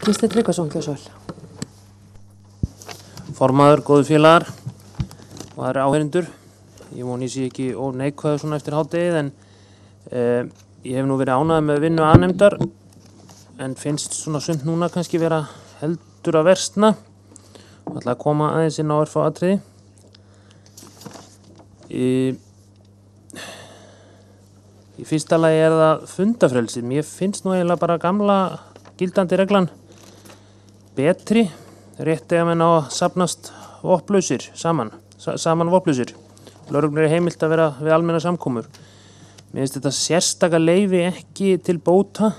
Kristinn Tryggvason, gjörðu svo vel. Formaður, góðu félagar og aðra áheyrendur. Ég voni sé ekki óneikvæður svona eftir hádegið en ég hef nú verið ánægður með vinnu A-nefndar en finnst svona sumt núna kannski vera heldur að versna. Ég ætla að koma aðeins inn á örfá atriði. Í fyrsta lagi það fundafrelsi. Mér finnst nú eiginlega bara gamla gildandi reglan betri. Rétt ef menn á að safnast vopnlausir saman vopnlausir. Lögreglunni heimilt að vera við almennar samkomur. Mér finnst þetta sérstaka leyfi ekki til bóta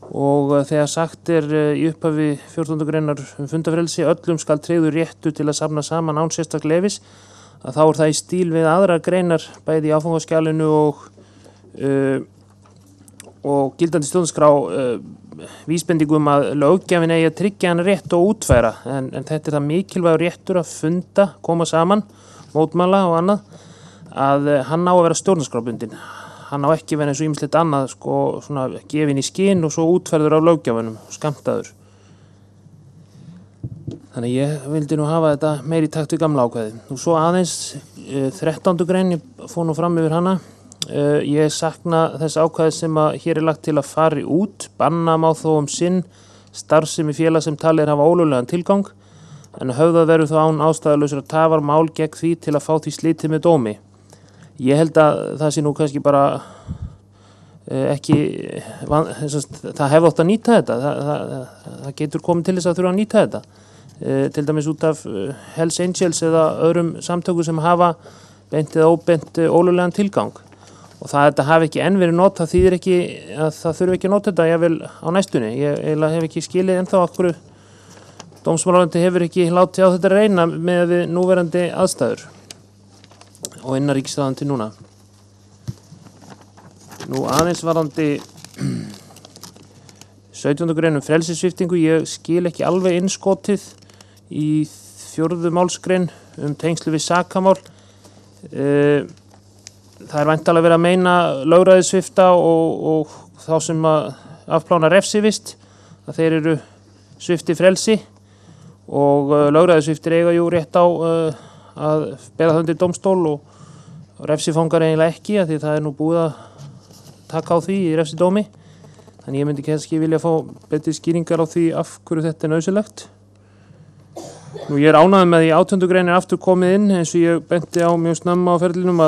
og þegar sagt í upphafi 14. greinar fundafrelsi öllum skal tryggður réttur til að safna saman án sérstaks leyfis að þá það í stíl við aðrar greinar bæði í áfangaskjalinu og gildandi stjórnarskrá vísbendingum að löggjafinn eigi að tryggja hann rétt og útfæra en þetta það mikilvægur réttur að funda, koma saman, mótmæla og annað að hann á að vera stjórnarskrárbundinn. Hann á ekki vera eins og ýmislegt annað svona gefin í skinn og svo útfærður af löggjafanum, skammtaður. Þannig ég vildi nú hafa þetta meiri í takt við gamla ákvæði. Og svo aðeins 13. grein, ég fór nú fram yfir hana. Ég sakna þess ákvæði sem að hér lagt til að fari út, banna má þó sinn starfsemi félag sem talið hafa ólöglegan tilgang, en höfðað verður þó án ástæðulausra tafar mál gegn því til að fá því slitið með dómi. Ég held að það sé nú kannski bara ekki, það hefði átt að nýta þetta, það getur komið til þess að þurfa að nýta þetta, til dæmis út af Hells Angels eða öðrum samtökum sem hafa beint eða óbeint ólöglegan tilgang. Og það að þetta hafi ekki enn verið notað þýðir ekki að það þurfi ekki að nota þetta jável á næstunni. Ég eiginlega hef ekki skilið ennþá af hverju dómsmálaráðuneytið hefur ekki látið á þetta reyna með við núverandi aðstæður og innanríkisráðuneytið núna. Nú aðeins varðandi 17. grein frelsissviptingu, ég skil ekki alveg innskotið í 4. málsgrein tengslu við sakamál. Það væntanlega verið að meina lögræðissvipta og þá sem að afplána refsivist, að þeir eru svipti frelsi og lögræðissviptir eiga jú rétt á að bera það undir dómstól og refsifangar eiginlega ekki, að því það nú búið að taka á því í refsidómi. Þannig ég myndi kannski vilja fá betri skýringar á því af hverju þetta nauðsynlegt. Nú ég ánægður með því 18. grein aftur komið inn eins og ég benti á mjög snemma á ferlinum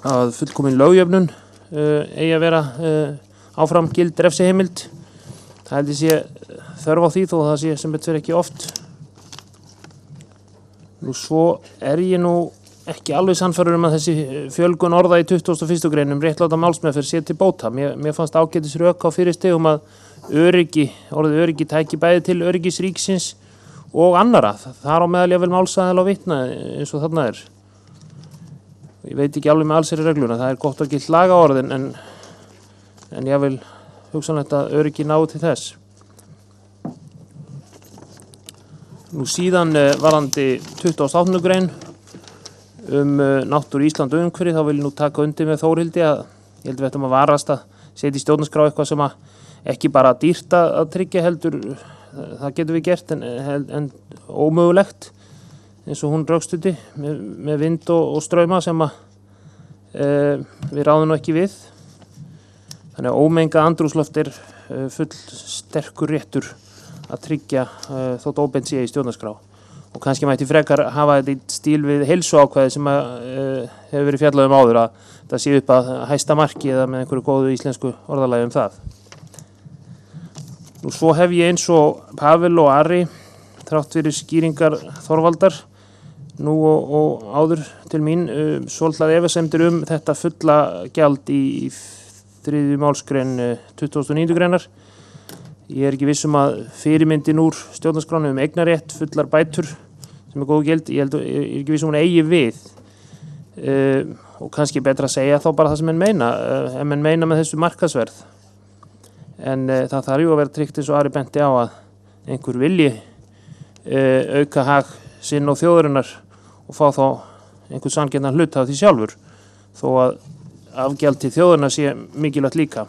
að fullkomin lögjöfnun eigi að vera áfram gild refsiheimild. Það held ég sé þörf á því þó það sé sem betur ekki oft. Nú svo ég nú ekki alveg sannfærður að þessi fjölgun orða í 21. grein réttláta málsmeðferð sé til bóta. Mér fannst ágætis rök á fyrir stigum að orðið öryggi tæki bæði til öryggisríkisins og annara. Þar á meðal jafnvel málsaðil á vitna eins og þarna Ég veit ekki alveg með allsherjar regluna, það gott að gilt lagaorðin en ég vil hugsanlegt að öryggi nái til þess. Nú síðan varðandi 28. grein náttúru Ísland og umhverfi, þá vil ég nú taka undir með Þórhildi að ég held við ættum að varast að setja í stjórnarskrá eitthvað sem að ekki bara dýrt að tryggja heldur, það getum við gert en ómögulegt. Eins og hún rökstuddi með vind og strauma sem við ráðum nú ekki við. Þannig að ómenga andrúmsloft full sterkur réttur að tryggja þótt óbeint sé í stjórnarskrá. Og kannski mætti frekar hafa þetta í stíl við heilsuákvæði sem hefur verið fjallað áður að það sé upp að hæsta marki eða með einhverju góðu íslensku orðalagi það. Nú svo hef ég eins og Pavel og Ari þrátt fyrir skýringar Þorvaldar nú og áður til mín svolítið efasemdir þetta fulla gjald í 3. málsgrein 29. greinar. Ég ekki viss að fyrirmyndin úr stjórnarskránu eignarétt fullar bætur sem góð gjöld, ég ekki viss hún eigi við og kannski betra að segja þá bara það sem menn meina ef menn meina með þessu markaðsverð. En það þarf jú að vera tryggt eins og Ari benti á að einhver vilji auka hag sinn og þjóðurinnar og fá þá einhvern sanngjarnan hlut af því sjálfur þó að afgjald til þjóðurinnar sé mikilvægt líka.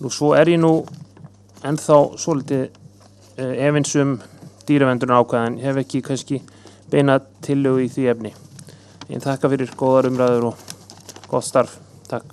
Nú svo ég nú ennþá svolítið efins dýraverndun ákvæðin, hef ekki kannski beina tillögu í því efni. Ég þakka fyrir góðar umræður og gott starf. Takk.